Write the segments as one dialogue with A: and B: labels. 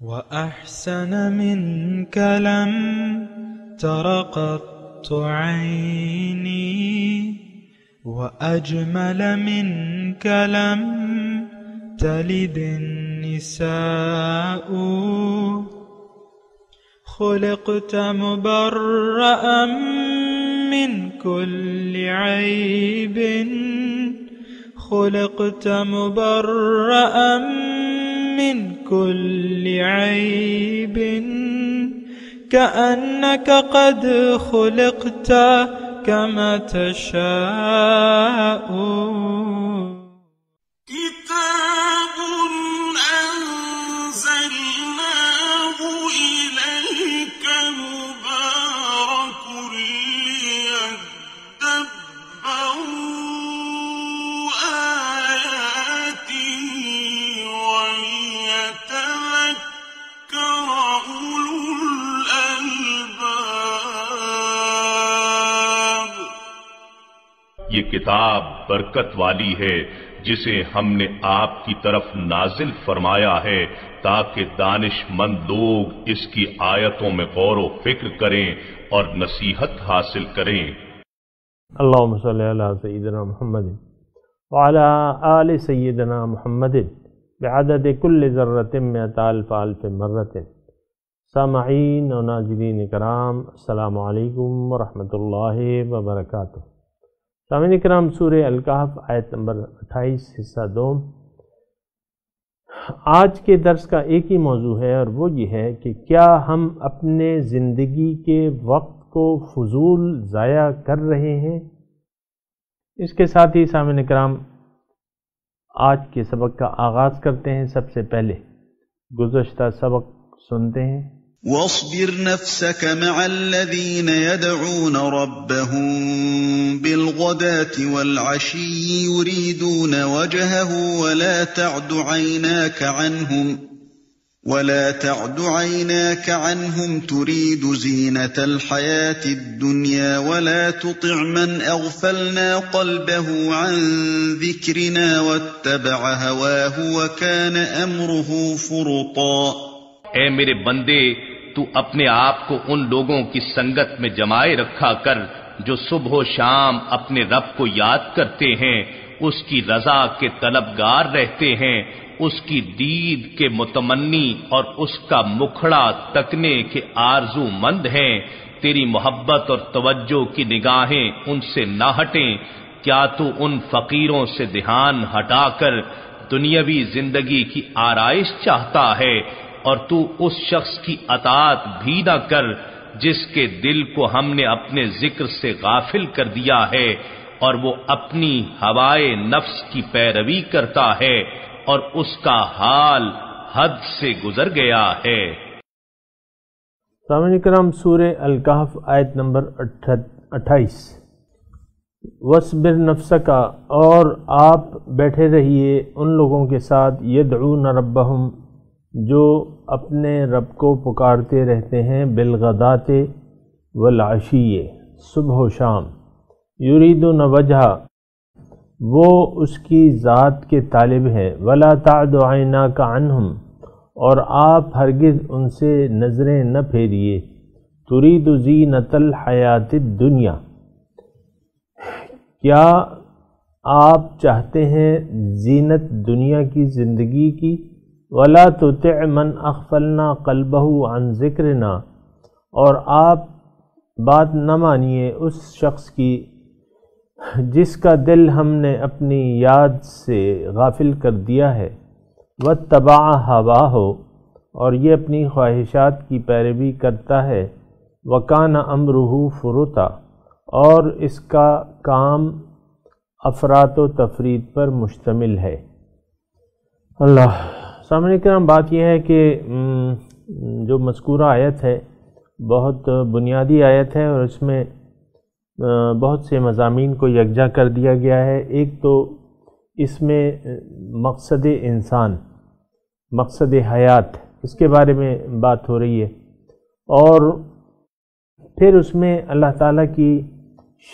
A: وأحسن منك لم تر قط عيني وأجمل منك لم تلد النساء خلقت مبرأ من كل عيب خلقت مبرأ من كل عيب كأنك قد خلقت كما تشاء
B: كتاب أنزلناه إليك مبارك ليدبروا آياته وليتذكر أولو الألباب.
C: یہ کتاب برکت والی ہے جسے ہم نے آپ کی طرف نازل فرمایا ہے تاکہ دانش مند لوگ اس کی آیتوں میں غور و فکر کریں اور نصیحت حاصل کریں.
D: اللہم صلی علی سیدنا محمد وعلی آل سیدنا محمد بعدد کل ذرۃ مئۃ الف الف مرۃ. سامعین و ناظرین کرام، السلام علیکم ورحمۃ اللہ وبرکاتہ. سامعین کرام، سورہ الکہف آیت نمبر 28 حصہ 2. آج کے درس کا ایک ہی موضوع ہے اور وہ یہ ہے کہ کیا ہم اپنے زندگی کے وقت کو فضول ضائع کر رہے ہیں؟ اس کے ساتھ ہی سامعین کرام آج کے سبق کا آغاز کرتے ہیں. سب سے پہلے گزشتہ سبق سنتے ہیں.
E: واصبر نفسك مع الذين يدعون ربهم بالغداة والعشي يريدون وجهه ولا تعد عيناك عنهم تريد زينة الحياة الدنيا ولا تطع من أغفلنا قلبه عن ذكرنا واتبع هواه وكان أمره فرطا.
C: اے میرے بندے، تو اپنے آپ کو ان لوگوں کی سنگت میں جمائے رکھا کر جو صبح و شام اپنے رب کو یاد کرتے ہیں، اس کی رضا کے طلبگار رہتے ہیں، اس کی دید کے متمنی اور اس کا مکھڑا تکنے کے آرزو مند ہیں. تیری محبت اور توجہ کی نگاہیں ان سے نہ ہٹیں. کیا تو ان فقیروں سے دھیان ہٹا کر دنیاوی زندگی کی آرائش چاہتا ہے، اور تو اس شخص کی اطاعت بھی نہ کر جس کے دل کو ہم نے اپنے ذکر سے غافل کر دیا ہے اور وہ اپنی ہوائے نفس کی پیروی کرتا ہے اور اس کا حال حد سے گزر گیا ہے.
D: سامعین کرام، سورہ الکہف آیت نمبر 28. وَاصْبِرْ نَفْسَكَ، اور آپ بیٹھے رہیے ان لوگوں کے ساتھ یدعون ربہم، جو اپنے رب کو پکارتے رہتے ہیں، بالغداۃ والعشی، صبح و شام، یریدون وجہ، وہ اس کی ذات کے طالب ہیں، ولا تعد عیناک عنہم، اور آپ ہرگز ان سے نظریں نہ پھیریے، ترید زینۃ الحیات الدنیا، کیا آپ چاہتے ہیں زینت دنیا کی زندگی کی، ولا تطع من اغفلنا قلبہ عن ذکرنا، اور آپ بات نہ مانیے اس شخص کی جس کا دل ہم نے اپنی یاد سے غافل کر دیا ہے. واتبع ہواہ، اور یہ اپنی خواہشات کی پیروی کرتا ہے. وکان امرہ فرطا، اور اس کا کام افراط و تفرید پر مشتمل ہے. اللہ. سامعین کرام، بات یہ ہے کہ جو مذکورہ آیت ہے بہت بنیادی آیت ہے اور اس میں بہت سے مضامین کو یکجا کر دیا گیا ہے. ایک تو اس میں مقصد انسان، مقصد حیات، اس کے بارے میں بات ہو رہی ہے، اور پھر اس میں اللہ تعالیٰ کی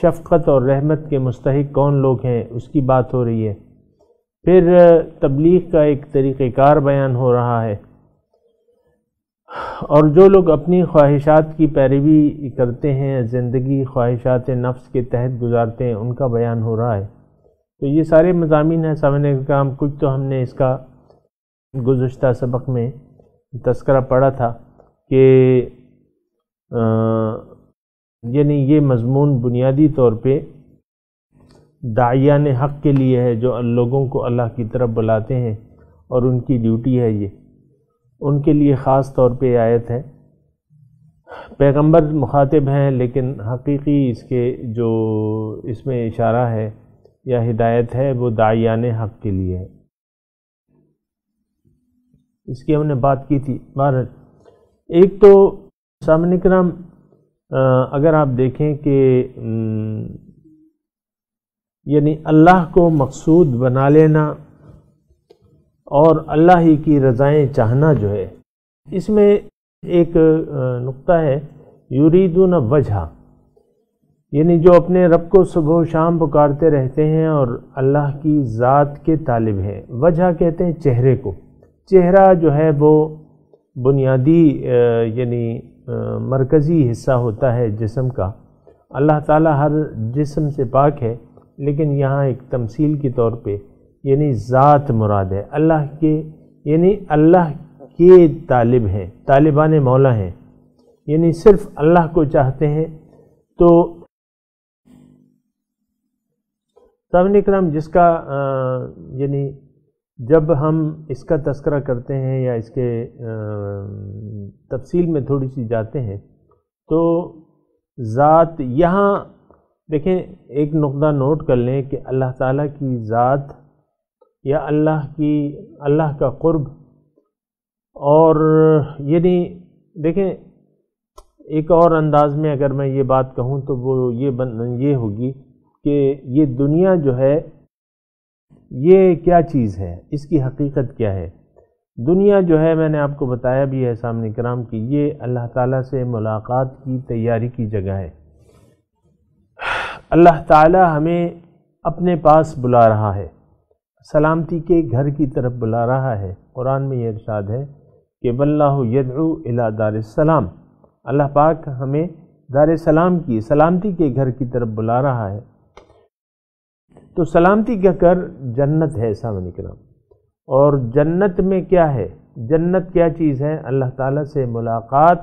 D: شفقت اور رحمت کے مستحق کون لوگ ہیں اس کی بات ہو رہی ہے. پھر تبلیغ کا ایک طریقہ کار بیان ہو رہا ہے. اور جو لوگ اپنی خواہشات کی پیروی کرتے ہیں، زندگی خواہشات نفس کے تحت گزارتے ہیں، ان کا بیان ہو رہا ہے۔ تو یہ سارے مضامین ہیں سامنے کام، کچھ تو ہم نے اس کا گزشتہ سبق میں تذکرہ پڑھا تھا کہ یعنی یہ مضمون بنیادی طور پہ داعیان حق کے لیے ہے، جو لوگوں کو اللہ کی طرف بلاتے ہیں اور ان کی ڈیوٹی ہے، یہ ان کے لیے خاص طور پہ آیت ہے۔ پیغمبر مخاطب ہیں، لیکن حقیقی اس کے جو اس میں اشارہ ہے یا ہدایت ہے وہ داعیان حق کے لیے ہے۔ اس کی ہم نے بات کی تھی۔ بہرحال ایک تو سامعین کرام اگر آپ دیکھیں کہ یعنی اللہ کو مقصود بنا لینا اور اللہ ہی کی رضائیں چاہنا جو ہے، اس میں ایک نقطہ ہے یریدون وجہ، یعنی جو اپنے رب کو صبح و شام پکارتے رہتے ہیں اور اللہ کی ذات کے طالب ہیں۔ وجہ کہتے ہیں چہرے کو، چہرہ جو ہے وہ بنیادی یعنی مرکزی حصہ ہوتا ہے جسم کا۔ اللہ تعالیٰ ہر جسم سے پاک ہے، لیکن یہاں ایک تمثیل کے طور پہ یعنی ذات مراد ہے، اللہ کے یعنی اللہ کے طالب ہیں، طالبان مولا ہیں، یعنی صرف اللہ کو چاہتے ہیں۔ تو سامعین کرام جس کا یعنی جب ہم اس کا تذکرہ کرتے ہیں یا اس کے تفصیل میں تھوڑی سی جاتے ہیں تو ذات، یہاں دیکھیں ایک نقطہ نوٹ کر لیں کہ اللہ تعالیٰ کی ذات یا اللہ کا قرب، اور یعنی دیکھیں ایک اور انداز میں اگر میں یہ بات کہوں تو وہ یہ ہوگی کہ یہ دنیا جو ہے یہ کیا چیز ہے، اس کی حقیقت کیا ہے۔ دنیا جو ہے میں نے آپ کو بتایا بھی ہے سامعین کرام کہ یہ اللہ تعالیٰ سے ملاقات کی تیاری کی جگہ ہے۔ اللہ تعالیٰ ہمیں اپنے پاس بلا رہا ہے، سلامتی کے گھر کی طرف بلا رہا ہے۔ قرآن میں یہ ارشاد ہے کہ واللہ یدعو الی دار السلام، اللہ پاک ہمیں دار السلام کی سلامتی کے گھر کی طرف بلا رہا ہے۔ تو سلامتی کا گھر جنت ہے سامعین کرام، اور جنت میں کیا ہے، جنت کیا چیز ہے؟ اللہ تعالیٰ سے ملاقات،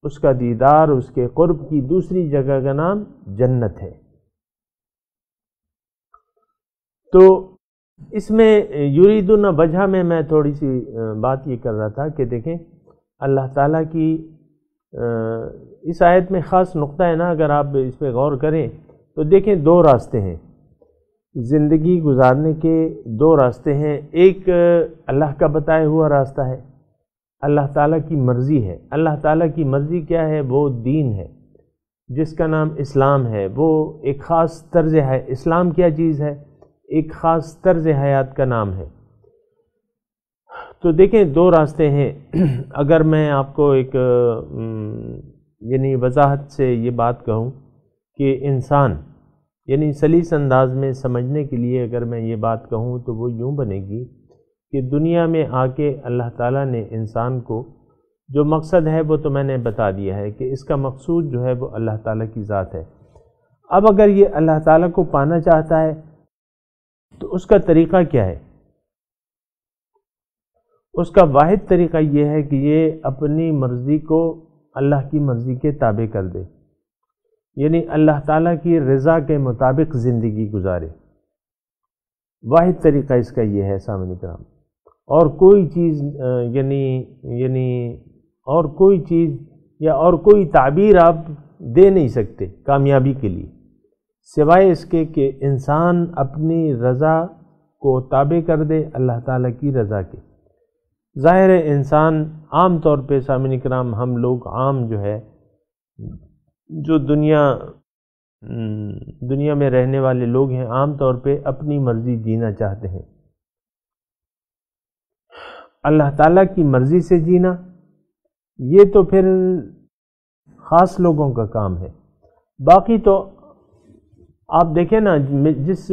D: اس کا دیدار، اس کے قرب کی دوسری جگہ کا نام جنت ہے۔ تو اس میں یریدون وجہ میں تھوڑی سی بات یہ کر رہا تھا کہ دیکھیں اللہ تعالیٰ کی اس آیت میں خاص نقطہ ہے نا، اگر آپ اس پہ غور کریں تو دیکھیں دو راستے ہیں زندگی گزارنے کے، دو راستے ہیں۔ ایک اللہ کا بتایا ہوا راستہ ہے، اللہ تعالیٰ کی مرضی ہے۔ اللہ تعالیٰ کی مرضی کیا ہے؟ وہ دین ہے جس کا نام اسلام ہے، وہ ایک خاص طرز ہے۔ اسلام کیا چیز ہے؟ ایک خاص طرز حیات کا نام ہے۔ تو دیکھیں دو راستے ہیں۔ اگر میں آپ کو ایک یعنی وضاحت سے یہ بات کہوں کہ انسان یعنی سلیس انداز میں سمجھنے کے لیے اگر میں یہ بات کہوں تو وہ یوں بنے گی کہ دنیا میں آ کے اللہ تعالیٰ نے انسان کو جو مقصد ہے وہ تو میں نے بتا دیا ہے کہ اس کا مقصود جو ہے وہ اللہ تعالیٰ کی ذات ہے۔ اب اگر یہ اللہ تعالیٰ کو پانا چاہتا ہے تو اس کا طریقہ کیا ہے؟ اس کا واحد طریقہ یہ ہے کہ یہ اپنی مرضی کو اللہ کی مرضی کے تابع کر دے، یعنی اللہ تعالیٰ کی رضا کے مطابق زندگی گزارے۔ واحد طریقہ اس کا یہ ہے سامعین کرام، اور کوئی چیز یعنی اور کوئی چیز یا اور کوئی تعبیر آپ دے نہیں سکتے کامیابی کے لیے سوائے اس کے کہ انسان اپنی رضا کو تابع کر دے اللہ تعالیٰ کی رضا کے۔ ظاہر ہے انسان عام طور پہ سامعین کرام ہم لوگ عام جو ہے جو دنیا میں رہنے والے لوگ ہیں عام طور پہ اپنی مرضی جینا چاہتے ہیں۔ اللہ تعالیٰ کی مرضی سے جینا یہ تو پھر خاص لوگوں کا کام ہے۔ باقی تو آپ دیکھیں نا جس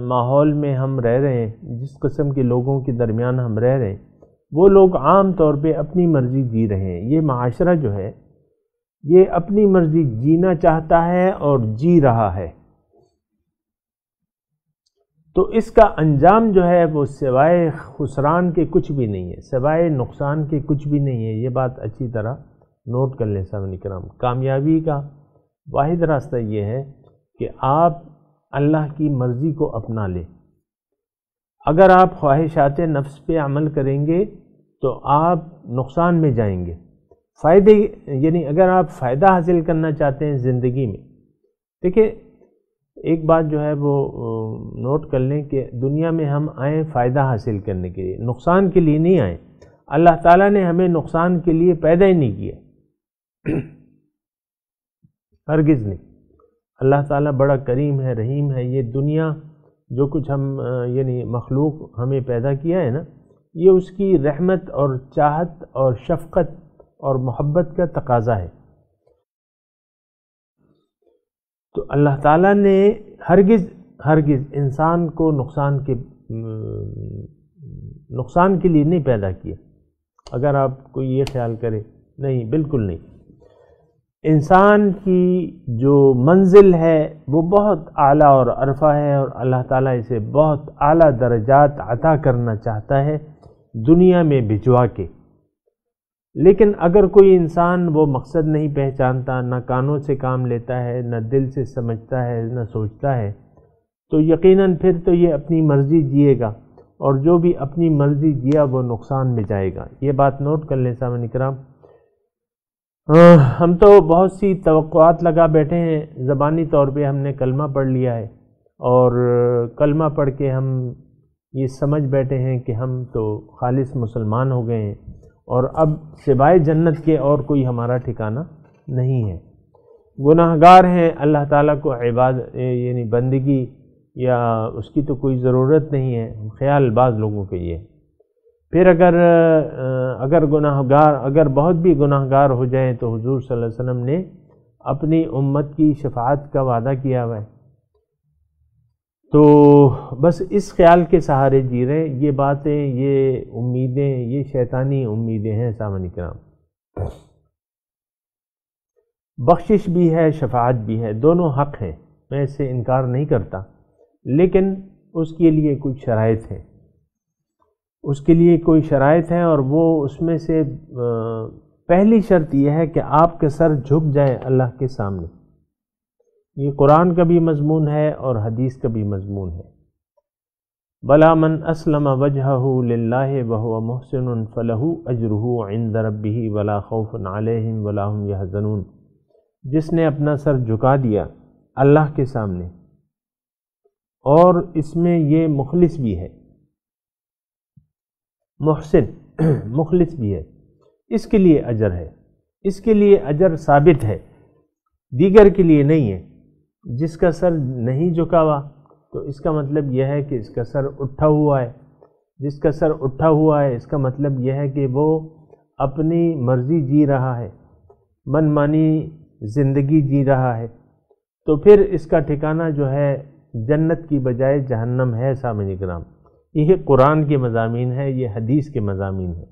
D: ماحول میں ہم رہ رہے ہیں، جس قسم کے لوگوں کے درمیان ہم رہ رہے ہیں، وہ لوگ عام طور پہ اپنی مرضی جی رہے ہیں. یہ معاشرہ جو ہے یہ اپنی مرضی جینا چاہتا ہے اور جی رہا ہے. تو اس کا انجام جو ہے وہ سوائے خسران کے کچھ بھی نہیں ہے، سوائے نقصان کے کچھ بھی نہیں ہے. یہ بات اچھی طرح نوٹ کر لیں سامعین کرام. کامیابی کا واحد راستہ یہ ہے کہ آپ اللہ کی مرضی کو اپنا لیں. اگر آپ خواہشات نفس پہ عمل کریں گے تو آپ نقصان میں جائیں گے. فائدے یعنی اگر آپ فائدہ حاصل کرنا چاہتے ہیں زندگی میں، دیکھیں ایک بات جو ہے وہ نوٹ کر لیں کہ دنیا میں ہم آئیں فائدہ حاصل کرنے کے لیے، نقصان کے لیے نہیں آئیں. اللہ تعالیٰ نے ہمیں نقصان کے لیے پیدا ہی نہیں کیا، ہرگز نہیں. اللہ تعالیٰ بڑا کریم ہے، رحیم ہے. یہ دنیا جو کچھ ہم یعنی مخلوق ہمیں پیدا کیا ہے نا، یہ اس کی رحمت اور چاہت اور شفقت اور محبت کا تقاضا ہے. تو اللہ تعالیٰ نے ہرگز انسان کو نقصان کے لیے نہیں پیدا کیا. اگر آپ کو یہ خیال کرے، نہیں، بالکل نہیں. انسان کی جو منزل ہے وہ بہت اعلیٰ اور عرفہ ہے، اور اللہ تعالیٰ اسے بہت اعلیٰ درجات عطا کرنا چاہتا ہے دنیا میں بھجوا کے. لیکن اگر کوئی انسان وہ مقصد نہیں پہچانتا، نہ کانوں سے کام لیتا ہے، نہ دل سے سمجھتا ہے، نہ سوچتا ہے، تو یقیناً پھر تو یہ اپنی مرضی جیے گا، اور جو بھی اپنی مرضی جیا وہ نقصان میں جائے گا. یہ بات نوٹ کر لیں سامعین کرام. ہم تو بہت سی توقعات لگا بیٹھے ہیں. زبانی طور پہ ہم نے کلمہ پڑھ لیا ہے، اور کلمہ پڑھ کے ہم یہ سمجھ بیٹھے ہیں کہ ہم تو خالص مسلمان ہو گئے ہیں، اور اب سوائے جنت کے اور کوئی ہمارا ٹھکانہ نہیں ہے. گناہ گار ہیں، اللہ تعالیٰ کو یعنی بندگی یا اس کی تو کوئی ضرورت نہیں ہے. خیال بعض لوگوں کے یہ. پھر اگر بہت بھی گناہ گار ہو جائیں تو حضور صلی اللہ علیہ وسلم نے اپنی امت کی شفاعت کا وعدہ کیا ہوا ہے. تو بس اس خیال کے سہارے جی رہے. یہ باتیں، یہ امیدیں، یہ شیطانی امیدیں ہیں سامعین کرام. بخشش بھی ہے، شفاعت بھی ہے، دونوں حق ہیں، میں اس سے انکار نہیں کرتا. لیکن اس کے لیے کچھ شرائط ہیں، اور وہ اس میں سے پہلی شرط یہ ہے کہ آپ کے سر جھک جائے اللہ کے سامنے. یہ قرآن کا بھی مضمون ہے اور حدیث کا بھی مضمون ہے. بلا من اسلم وجہہ للہ وہو محسن فلہ اجرہ عند ربہ ولا خوف علیہم ولا ہم یحزنون. جس نے اپنا سر جھکا دیا اللہ کے سامنے، اور اس میں یہ مخلص بھی ہے، محسن مخلص بھی ہے، اس کے لیے اجر ہے، اس کے لیے اجر ثابت ہے، دیگر کے لیے نہیں ہے. جس کا سر نہیں جھکا ہوا تو اس کا مطلب یہ ہے کہ اس کا سر اٹھا ہوا ہے. جس کا سر اٹھا ہوا ہے اس کا مطلب یہ ہے کہ وہ اپنی مرضی جی رہا ہے، من مانی زندگی جی رہا ہے. تو پھر اس کا ٹھکانہ جو ہے جنت کی بجائے جہنم ہے سامعین کرام. یہ قرآن کے مضامین ہے، یہ حدیث کے مضامین ہے.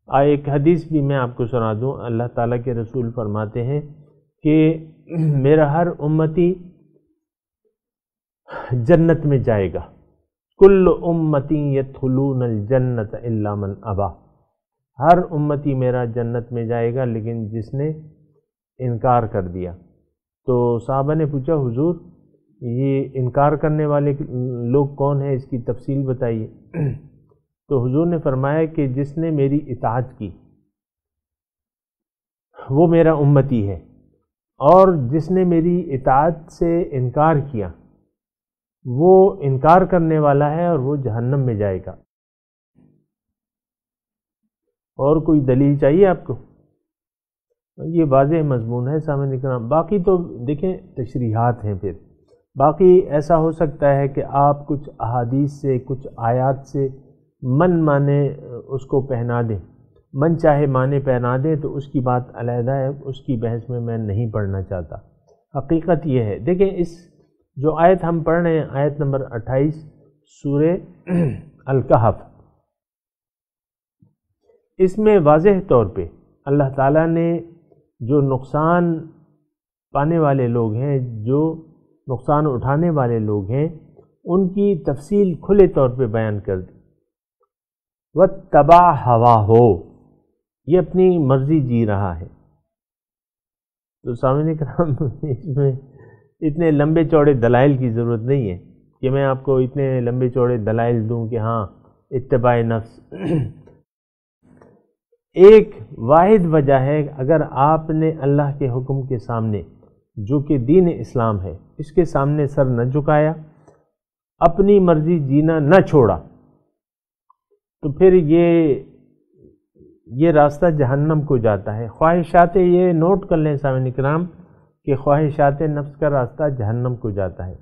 D: ایک حدیث بھی میں آپ کو سنا دوں. اللہ تعالیٰ کے رسول فرماتے ہیں کہ میرا ہر امتی جنت میں جائے گا. کل امتی یدخلون الجنت الا من ابا. ہر امتی میرا جنت میں جائے گا لیکن جس نے انکار کر دیا. تو صحابہ نے پوچھا حضور یہ انکار کرنے والے لوگ کون ہیں، اس کی تفصیل بتائیے. تو حضور نے فرمایا کہ جس نے میری اطاعت کی وہ میرا امتی ہے، اور جس نے میری اطاعت سے انکار کیا وہ انکار کرنے والا ہے اور وہ جہنم میں جائے گا. اور کوئی دلیل چاہیے آپ کو؟ یہ واضح مضمون ہے سامعین کرام. باقی تو دیکھیں تشریحات ہیں. پھر باقی ایسا ہو سکتا ہے کہ آپ کچھ احادیث سے، کچھ آیات سے من مانے اس کو پہنا دیں، من چاہے مانے پہنا دیں، تو اس کی بات علیحدہ ہے، اس کی بحث میں نہیں پڑھنا چاہتا. حقیقت یہ ہے، دیکھیں اس جو آیت ہم پڑھ رہے ہیں، آیت نمبر 28 سورہ الکہف، اس میں واضح طور پہ اللہ تعالیٰ نے جو نقصان پانے والے لوگ ہیں، جو نقصان اٹھانے والے لوگ ہیں، ان کی تفصیل کھلے طور پہ بیان کر دی۔ وَاتَّبَعَ هَوَاهُ، یہ اپنی مرضی جی رہا ہے۔ تو سامعین کرام، اس میں اتنے لمبے چوڑے دلائل کی ضرورت نہیں ہے کہ میں آپ کو اتنے لمبے چوڑے دلائل دوں کہ ہاں اتباع نفس۔ ایک واحد وجہ ہے، اگر آپ نے اللہ کے حکم کے سامنے، جو کہ دین اسلام ہے، اس کے سامنے سر نہ جھکایا، اپنی مرضی جینا نہ چھوڑا، تو پھر یہ راستہ جہنم کو جاتا ہے۔ خواہشات، یہ نوٹ کر لیں سامعین کرام کہ خواہشات نفس کا راستہ جہنم کو جاتا ہے۔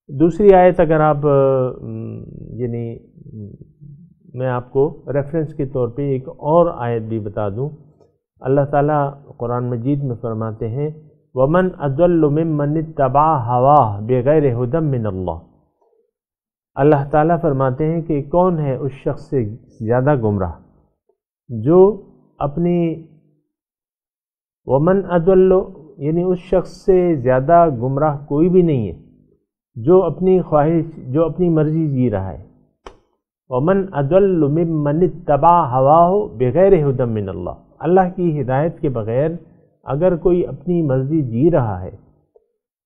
D: دوسری آیت اگر آپ یعنی میں آپ کو ریفرنس کے طور پہ ایک اور آیت بھی بتا دوں، اللہ تعالیٰ قرآن مجید میں فرماتے ہیں وَمَنْ أَضَلُّ مِمَّنِ اتَّبَعَ هَوَاهُ بِغَيْرِ هُدًى مِّنَ اللَّهِ۔ اللہ تعالیٰ فرماتے ہیں کہ کون ہے اس شخص سے زیادہ گمراہ جو اپنی وَمَنْ أَضَلُّ یعنی اس شخص سے زیادہ گمراہ کوئی بھی نہیں ہے جو اپنی خواہش، جو اپنی مرضی جی رہا ہے۔ وَمَنْ أَضَلُّ مِمَّنِ اتَّبَعَ هَوَاهُ بِغَيْرِ هُدًى مِّنَ اللَّهِ، اللہ کی ہدایت کے بغیر اگر کوئی اپنی مرضی جی رہا ہے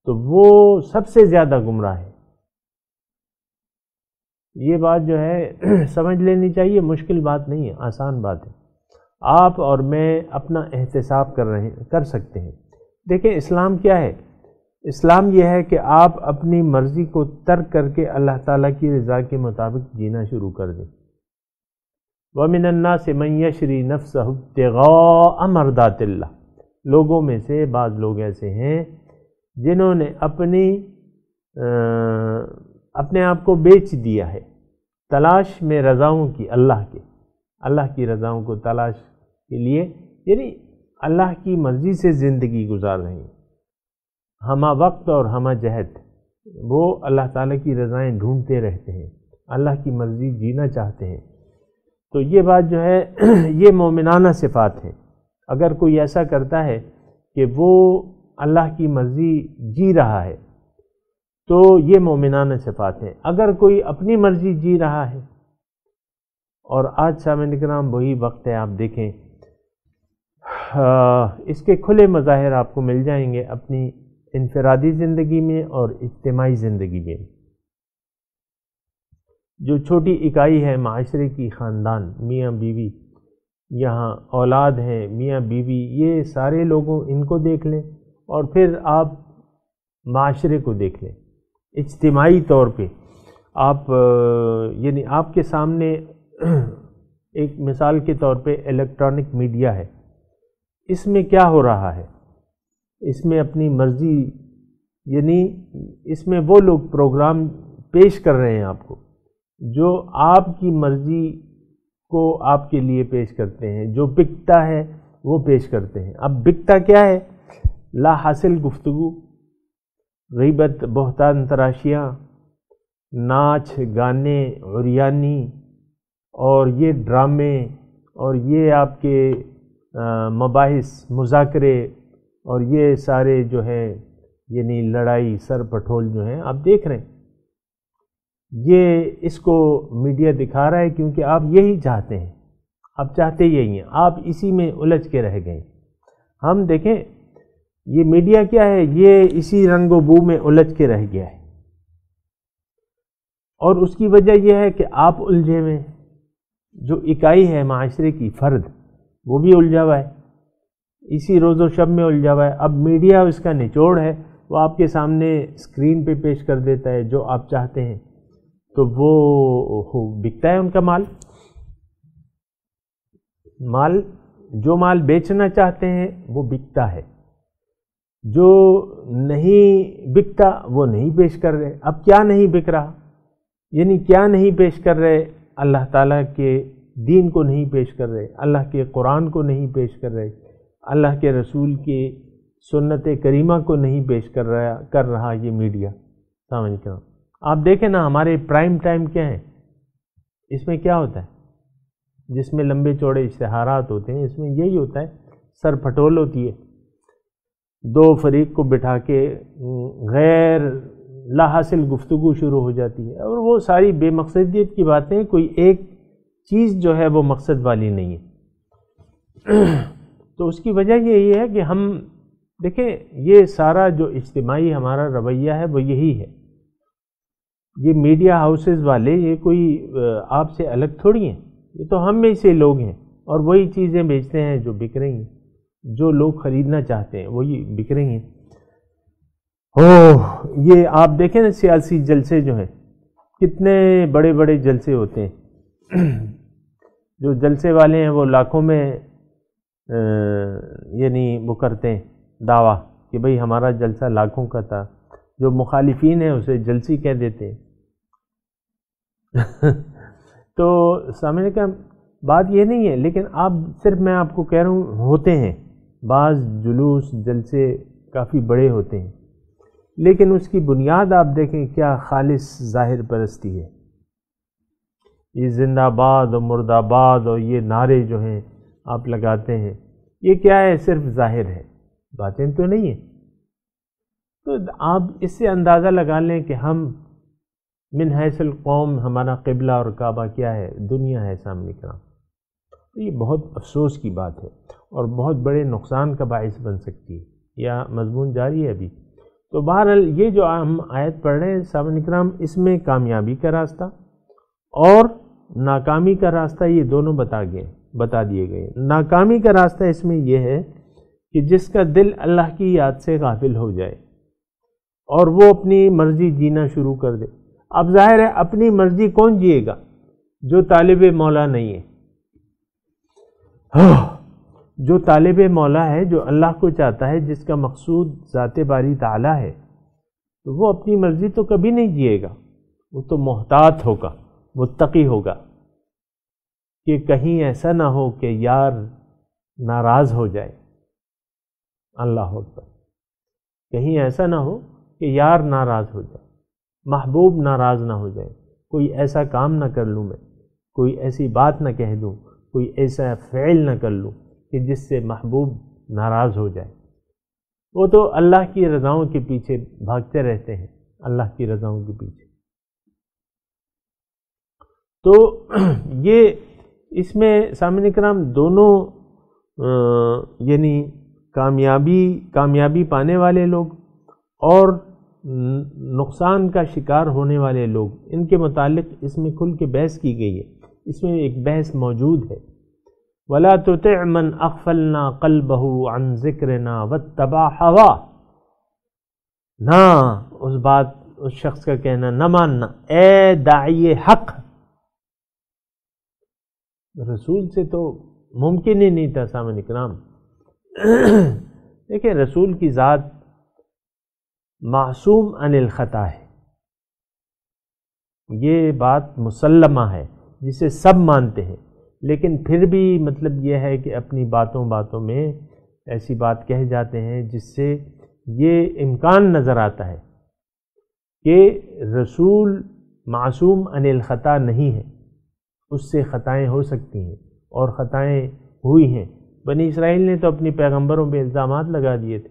D: تو وہ سب سے زیادہ گمراہ ہے۔ یہ بات جو ہے سمجھ لینی چاہیے، مشکل بات نہیں ہے، آسان بات ہے، آپ اور میں اپنا احتساب کر سکتے ہیں۔ دیکھیں اسلام کیا ہے؟ اسلام یہ ہے کہ آپ اپنی مرضی کو ترک کر کے اللہ تعالیٰ کی رضا کے مطابق جینا شروع کر دیں۔ وَمِنَ النَّاسِ مَن يَشْرِي نَفْسَهُ ابْتِغَاءَ مَرْضَاتِ اللَّهِ، لوگوں میں سے بعض لوگ ایسے ہیں جنہوں نے اپنے آپ کو بیچ دیا ہے تلاش میں رضاؤں کی، اللہ کی رضاؤں کو تلاش کے لیے، یعنی اللہ کی مرضی سے زندگی گزار رہے ہیں، ہمہ وقت اور ہمہ جہت، وہ اللہ تعالیٰ کی رضائیں ڈھونڈتے رہتے ہیں، اللہ کی مرضی جینا چاہتے ہیں۔ تو یہ بات جو ہے یہ مومنانہ صفات ہے۔ اگر کوئی ایسا کرتا ہے کہ وہ اللہ کی مرضی جی رہا ہے تو یہ مومنانہ صفات ہیں۔ اگر کوئی اپنی مرضی جی رہا ہے، اور آج سامعین کرام وہی وقت ہے، آپ دیکھیں اس کے کھلے مظاہر آپ کو مل جائیں گے اپنی انفرادی زندگی میں اور اجتماعی زندگی میں۔ جو چھوٹی اکائی ہے معاشرے کی، خاندان، میاں بیوی، یہاں اولاد ہیں، میاں بیوی، یہ سارے لوگوں ان کو دیکھ لیں، اور پھر آپ معاشرے کو دیکھ لیں اجتماعی طور پہ۔ آپ یعنی آپ کے سامنے ایک مثال کے طور پہ الیکٹرانک میڈیا ہے، اس میں کیا ہو رہا ہے؟ اس میں اپنی مرضی، یعنی اس میں وہ لوگ پروگرام پیش کر رہے ہیں آپ کو جو آپ کی مرضی کو آپ کے لیے پیش کرتے ہیں، جو بکتا ہے وہ پیش کرتے ہیں۔ اب بکتا کیا ہے؟ لا حاصل گفتگو، غیبت، بہتان تراشیاں، ناچ گانے، عریانی، اور یہ ڈرامے، اور یہ آپ کے مباحث، مذاکرے، اور یہ سارے جو ہے یعنی لڑائی، سر پٹھول جو ہیں آپ دیکھ رہے ہیں۔ یہ اس کو میڈیا دکھا رہا ہے کیونکہ آپ یہی چاہتے ہیں، آپ چاہتے یہی ہیں، آپ اسی میں الجھ کے رہ گئے۔ ہم دیکھیں یہ میڈیا کیا ہے، یہ اسی رنگ و بو میں الجھ کے رہ گیا ہے، اور اس کی وجہ یہ ہے کہ آپ الجھے ہوئے، جو اکائی ہے معاشرے کی، فرد، وہ بھی الجھا ہوا ہے، اسی روز و شب میں الجھا ہوا ہے۔ اب میڈیا اس کا نچوڑ ہے، وہ آپ کے سامنے اسکرین پہ پیش کر دیتا ہے جو آپ چاہتے ہیں، تو وہ بکتا ہے ان کا مال، جو مال بیچنا چاہتے ہیں وہ بکتا ہے، جو نہیں بکتا وہ نہیں پیش کر رہے۔ اب کیا نہیں بک رہا؟ یعنی کیا نہیں پیش کر رہے؟ اللہ تعالیٰ کے دین کو نہیں پیش کر رہے، اللہ کے قرآن کو نہیں پیش کر رہے، اللہ کے رسول کی سنت کریمہ کو نہیں پیش کر رہا یہ میڈیا۔ سامنے کیا آپ دیکھیں نا، ہمارے پرائم ٹائم کیا ہے، اس میں کیا ہوتا ہے؟ جس میں لمبے چوڑے اشتہارات ہوتے ہیں، اس میں یہی ہوتا ہے، سر پھٹول ہوتی ہے، دو فریق کو بٹھا کے غیر لا حاصل گفتگو شروع ہو جاتی ہے، اور وہ ساری بے مقصدیت کی باتیں، کوئی ایک چیز جو ہے وہ مقصد والی نہیں ہے۔ تو اس کی وجہ یہی ہے کہ ہم دیکھیں، یہ سارا جو اجتماعی ہمارا رویہ ہے وہ یہی ہے۔ یہ میڈیا ہاؤسز والے یہ کوئی آپ سے الگ تھوڑی ہیں، یہ تو ہم میں سے لوگ ہیں، اور وہی چیزیں بیچتے ہیں جو بک رہی ہیں، جو لوگ خریدنا چاہتے ہیں وہی بک رہی ہیں۔ یہ آپ دیکھیں نا، سیاسی جلسے جو ہیں، کتنے بڑے بڑے جلسے ہوتے ہیں، جو جلسے والے ہیں وہ لاکھوں میں یعنی وہ کرتے ہیں دعویٰ کہ بھئی ہمارا جلسہ لاکھوں کا تھا، جو مخالفین ہیں اسے جلسی کہہ دیتے ہیں۔ تو سامنے کا بات یہ نہیں ہے، لیکن آپ صرف میں آپ کو کہہ رہا ہوں ہوتے ہیں بعض جلوس جلسے کافی بڑے ہوتے ہیں، لیکن اس کی بنیاد آپ دیکھیں کیا خالص ظاہر پرستی ہے۔ یہ زندہ آباد اور مرد آباد اور یہ نعرے جو ہیں آپ لگاتے ہیں، یہ کیا ہے؟ صرف ظاہر ہے، باطن تو نہیں ہے۔ تو آپ اس سے اندازہ لگا لیں کہ ہم من حیث القوم، ہمارا قبلہ اور کعبہ کیا ہے؟ دنیا ہے سامنے کرام۔ تو یہ بہت افسوس کی بات ہے اور بہت بڑے نقصان کا باعث بن سکتی ہے، یا مضمون جاری ہے ابھی۔ تو بہرحال یہ جو ہم آیت پڑھ رہے ہیں سامنے کرام، اس میں کامیابی کا راستہ اور ناکامی کا راستہ یہ دونوں بتا دیے گئے۔ ناکامی کا راستہ اس میں یہ ہے کہ جس کا دل اللہ کی یاد سے غافل ہو جائے اور وہ اپنی مرضی جینا شروع کر دے۔ اب ظاہر ہے اپنی مرضی کون جیے گا؟ جو طالب مولا نہیں ہے۔ جو طالب مولا ہے، جو اللہ کو چاہتا ہے، جس کا مقصود ذات باری تعالی ہے، تو وہ اپنی مرضی تو کبھی نہیں جیے گا، وہ تو محتاط ہوگا، متقی ہوگا کہ کہیں ایسا نہ ہو کہ یار ناراض ہو جائے۔ اللہ اکبر، کہیں ایسا نہ ہو کہ یار ناراض ہو جائے، محبوب ناراض نہ ہو جائے، کوئی ایسا کام نہ کر لوں میں، کوئی ایسی بات نہ کہہ دوں، کوئی ایسا فعل نہ کر لوں کہ جس سے محبوب ناراض ہو جائے۔ وہ تو اللہ کی رضاؤں کے پیچھے بھاگتے رہتے ہیں، اللہ کی رضاؤں کے پیچھے۔ تو یہ اس میں سامعین کرام دونوں یعنی کامیابی پانے والے لوگ اور نقصان کا شکار ہونے والے لوگ، ان کے متعلق اس میں کھل کے بحث کی گئی ہے۔ اس میں ایک بحث موجود ہے، وَلَا تُطِعْ مَنْ أَغْفَلْنَا قَلْبَهُ عَنْ ذِكْرِنَا وَاتَّبَعَ هَوَاهُ، نہ اس شخص کا کہنا نہ ماننا، اے داعی حق۔ رسول سے تو ممکن ہی نہیں تھا سامعین کرام۔ دیکھیں، رسول کی ذات معصوم عن الخطا ہے، یہ بات مسلمہ ہے جسے سب مانتے ہیں، لیکن پھر بھی مطلب یہ ہے کہ اپنی باتوں میں ایسی بات کہہ جاتے ہیں جس سے یہ امکان نظر آتا ہے کہ رسول معصوم عن الخطا نہیں ہے، اس سے خطائیں ہو سکتی ہیں اور خطائیں ہوئی ہیں۔ بنی اسرائیل نے تو اپنی پیغمبروں پہ الزامات لگا دیے تھے،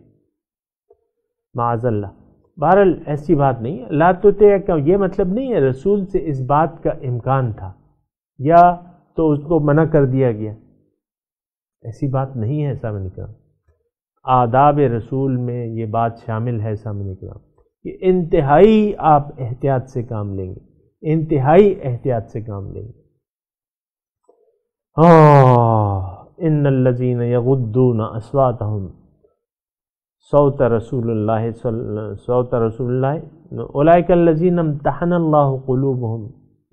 D: معاذ اللہ۔ بہرحال ایسی بات نہیں ہے، لا تطیع کا یہ مطلب نہیں ہے رسول سے اس بات کا امکان تھا یا تو اس کو منع کر دیا گیا، ایسی بات نہیں ہے سامعین کرام۔ آداب رسول میں یہ بات شامل ہے سامعین کرام کہ انتہائی آپ احتیاط سے کام لیں گے، انتہائی احتیاط سے کام لیں گے۔ ان الذین یغضون اصواتهم صوت رسول اللہ اولئک الذین امتحن اللہ قلوبهم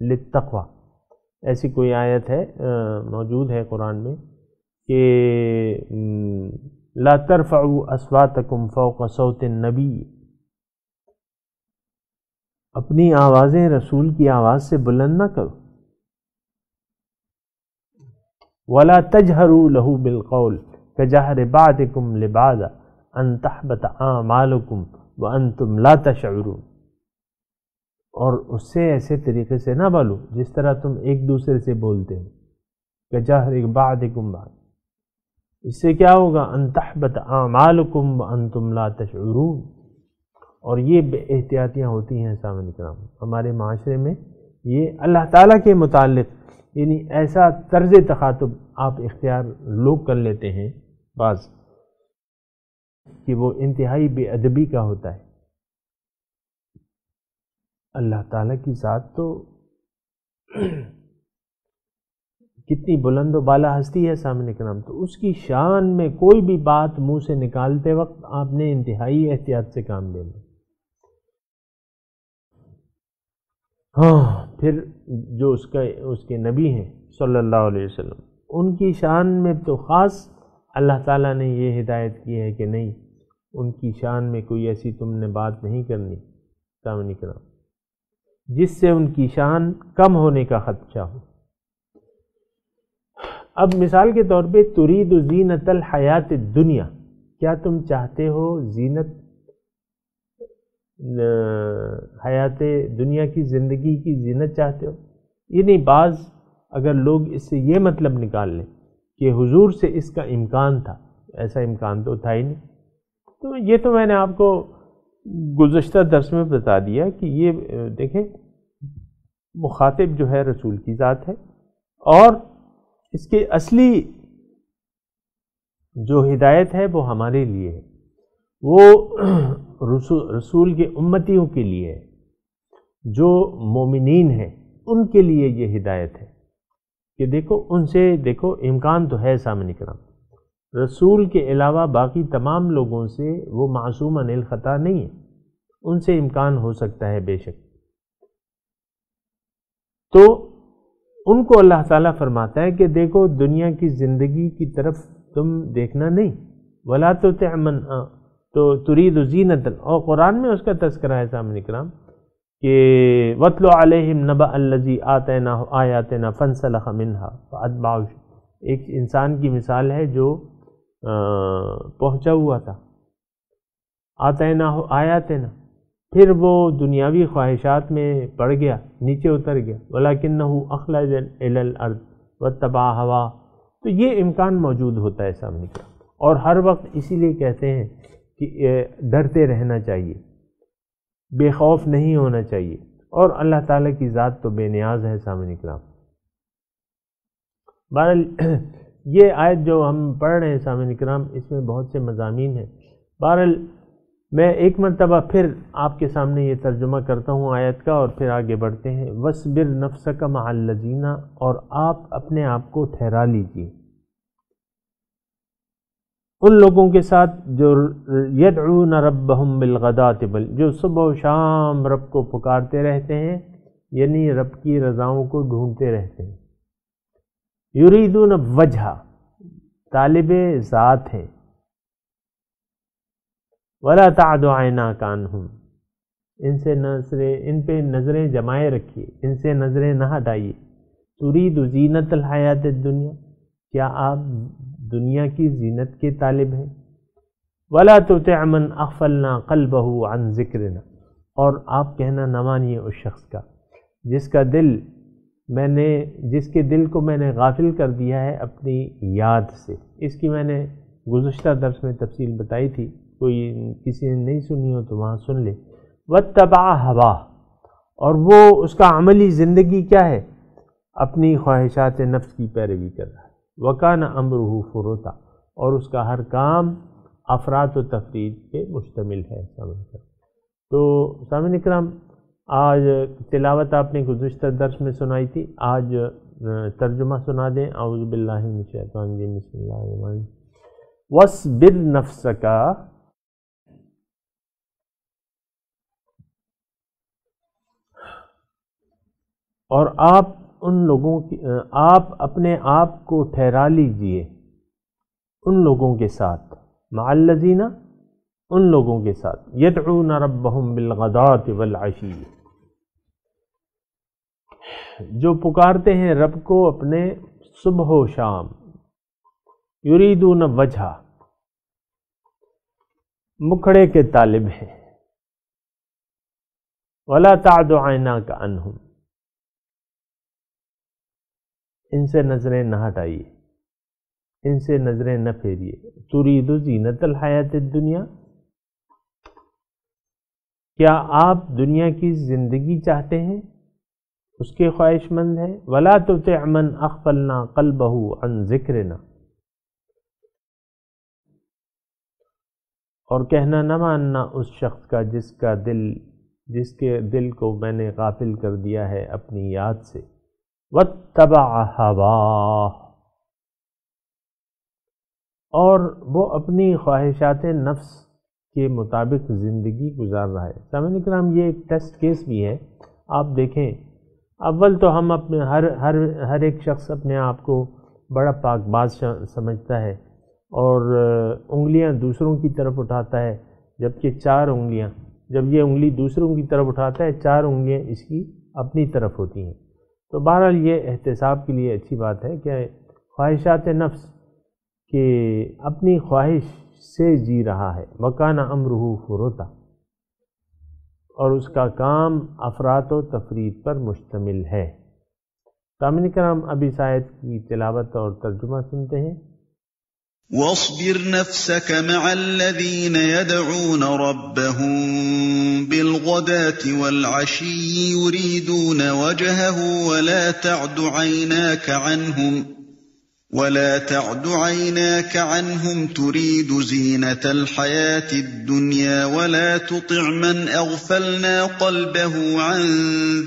D: للتقوی، ایسی کوئی آیت ہے موجود ہے قرآن میں کہ لا ترفعوا اصواتکم فوق صوت النبی، اپنی آوازیں رسول کی آواز سے بلند نہ کرو۔ ولا تجهروا له بالقول كجهر بعضكم لبعض ان تحبط اعمالكم وانتم لا تشعرون، اور اس سے ایسے طریقے سے نہ بولو جس طرح تم ایک دوسرے سے بولتے ہو کجہر بعضکم بعض، اس سے کیا ہوگا؟ ان تحبط اعمالکم وانتم لا تشعرون۔ اور یہ بے احتیاطیاں ہوتی ہیں سامعین کرام ہمارے معاشرے میں، یہ اللہ تعالیٰ کے متعلق یعنی ایسا طرز تخاطب آپ اختیار لوگ کر لیتے ہیں بعض کہ وہ انتہائی بے ادبی کا ہوتا ہے۔ اللہ تعالیٰ کی ذات تو کتنی بلند و بالا ہستی ہے سامنے کرام، تو اس کی شان میں کوئی بھی بات منہ سے نکالتے وقت آپ نے انتہائی احتیاط سے کام لینا۔ ہاں، پھر جو اس کے نبی ہیں صلی اللہ علیہ وسلم، ان کی شان میں تو خاص اللہ تعالیٰ نے یہ ہدایت کی ہے کہ نہیں، ان کی شان میں کوئی ایسی تم نے بات نہیں کرنی سامنے کرام جس سے ان کی شان کم ہونے کا خدشہ ہو۔ اب مثال کے طور پہ ترید زینت الحیات الدنیا، کیا تم چاہتے ہو زینت حیات دنیا کی زندگی کی زینت چاہتے ہو؟ یہ نہیں، بعض اگر لوگ اس سے یہ مطلب نکال لیں کہ حضور سے اس کا امکان تھا، ایسا امکان تو تھا ہی نہیں، تو یہ تو میں نے آپ کو گزشتہ درس میں بتا دیا کہ یہ دیکھیں مخاطب جو ہے رسول کی ذات ہے، اور اس کے اصلی جو ہدایت ہے وہ ہمارے لیے ہے، وہ رسول کے امتیوں کے لیے ہے، جو مومنین ہیں ان کے لیے یہ ہدایت ہے کہ دیکھو ان سے دیکھو امکان تو ہے سامنے کرام، رسول کے علاوہ باقی تمام لوگوں سے وہ معصوم عن الخطا نہیں ہے، ان سے امکان ہو سکتا ہے بے شک۔ تو ان کو اللہ تعالیٰ فرماتا ہے کہ دیکھو دنیا کی زندگی کی طرف تم دیکھنا نہیں، ولا تطع من تو ترید زینت، اور قرآن میں اس کا تذکرہ ہے سامنے کرام کہ وَاتْلُ عَلَيْهِمْ نَبَأَ الَّذِي آتَيْنَاهُ آيَاتِنَا فَانْسَلَخَ مِنْهَا فَأَتْبَعَهُ، ایک انسان کی مثال ہے جو پہنچا ہوا تھا، آتَيْنَاهُ آيَاتِنَا، پھر وہ دنیاوی خواہشات میں پڑ گیا، نیچے اتر گیا، وَلَكِنَّهُ أَخْلَدَ إِلَى الْأَرْضِ وَاتَّبَعَ هَوَاهُ، تو یہ امکان موجود ہوتا ہے سامنے کا، اور ہر وقت اسی لیے کہتے ہیں کہ ڈرتے رہنا چاہیے، بے خوف نہیں ہونا چاہیے، اور اللہ تعالیٰ کی ذات تو بے نیاز ہے سامنے کرام۔ بہرحال یہ آیت جو ہم پڑھ رہے ہیں سامنے کرام اس میں بہت سے مضامین ہیں، بہرحال میں ایک مرتبہ پھر آپ کے سامنے یہ ترجمہ کرتا ہوں آیت کا اور پھر آگے بڑھتے ہیں۔ وَاصْبِرْ نَفْسَكَ مَعَ الَّذِينَ، اور آپ اپنے آپ کو ٹھہرا لیجیے ان لوگوں کے ساتھ جو یدعون ربہم بالغداۃ، جو صبح و شام رب کو پکارتے رہتے ہیں، یعنی رب کی رضاؤں کو ڈھونڈتے رہتے ہیں، یریدون وجہ، طالب ذات ہیں، ولا تعد عیناک عنہم، ان پہ نظریں جمائے رکھیے، ان سے نظریں نہ ہٹائیے، ترید زینت الحیات الدنیا، کیا آپ دنیا کی زینت کے طالب ہیں، ولا تطع من اغفلنا قلبہ عن ذکرنا، اور آپ کہنا نہ مانیے اس شخص کا جس کے دل کو میں نے غافل کر دیا ہے اپنی یاد سے۔ اس کی میں نے گزشتہ درس میں تفصیل بتائی تھی، کوئی کسی نے نہیں سنی ہو تو وہاں سن لے۔ واتبع ہوا، اور وہ اس کا عملی زندگی کیا ہے؟ اپنی خواہشات نفس کی پیروی کر رہا ہے۔ وَكَانَ أَمْرُهُ فُرُطًا، اور اس کا ہر کام افراط و تفرید پہ مشتمل ہے۔ تو سامعین کرام، آج تلاوت آپ نے گزشتہ درس میں سنائی تھی، آج ترجمہ سنا دیں۔ اعوذ باللہ من الشیطان الرجیم، بسم اللہ الرحمن الرحیم۔ وَاصْبِرْ نَفْسَكَ، اور آپ ان لوگوں کی، آپ اپنے آپ کو ٹھہرا لیجئے ان لوگوں کے ساتھ، مع الذین، ان لوگوں کے ساتھ، یدعون ربہم بالغداۃ والعشی، جو پکارتے ہیں رب کو اپنے صبح و شام، یریدون وجہ، مکھڑے کے طالب ہیں، ولا تعد عیناک عنہم، ان سے نظریں نہ ہٹائیے، ان سے نظریں نہ پھیریے۔ ترید زینت الحیات الدنیا، کیا آپ دنیا کی زندگی چاہتے ہیں، اس کے خواہش مند ہیں؟ ولا تطع من اغفلنا قلبہ عن ذکرنا، اور کہنا نہ ماننا اس شخص کا جس کے دل کو میں نے غافل کر دیا ہے اپنی یاد سے۔ واتبع ہواہ، اور وہ اپنی خواہشات نفس کے مطابق زندگی گزار رہا ہے۔ سامعین کرام، یہ ایک ٹیسٹ کیس بھی ہے۔ آپ دیکھیں، اول تو ہم اپنے ہر ایک شخص اپنے آپ کو بڑا پاک باز سمجھتا ہے اور انگلیاں دوسروں کی طرف اٹھاتا ہے، جبکہ 4 انگلیاں، جب یہ انگلی دوسروں کی طرف اٹھاتا ہے 4 انگلیاں اس کی اپنی طرف ہوتی ہیں۔ تو بہرحال یہ احتساب کے لیے اچھی بات ہے کہ خواہشات نفس کہ اپنی خواہش سے جی رہا ہے، وَكَانَ أَمْرُهُ فُرُطًا، اور اس کا کام افراط و تفریط پر مشتمل ہے۔ سامعین کرام، اب اس آیت کی تلاوت اور ترجمہ سنتے ہیں۔
E: واصبر نفسك مع الذين يدعون ربهم بالغداة والعشي يريدون وجهه ولا تعد عيناك عنهم تريد زينة الحياة الدنيا ولا تطع من أغفلنا قلبه عن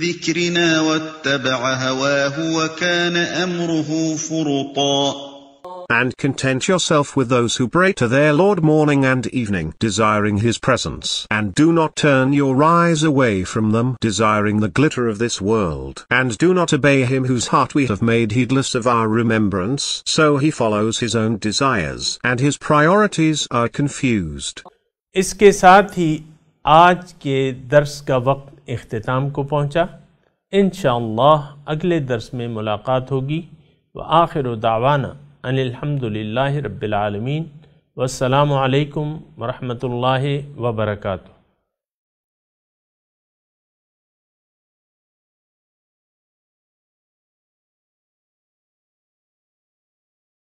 E: ذكرنا واتبع هواه وكان أمره فرطا.
F: And content yourself with those who pray to their Lord morning and evening, desiring His presence, and do not turn your eyes away from them, desiring the glitter of this world, and do not obey him whose heart we have made heedless of our remembrance, so he follows his own desires, and his priorities are confused.
D: اس کے ساتھ ہی آج کے درس کا وقت اختتام کو پہنچا۔ انشاءاللہ اگلے درس میں ملاقات ہوگی۔ وآخر دعوانا ان الحمدللہ رب العالمین، والسلام علیکم ورحمۃ اللہ وبرکاتہ۔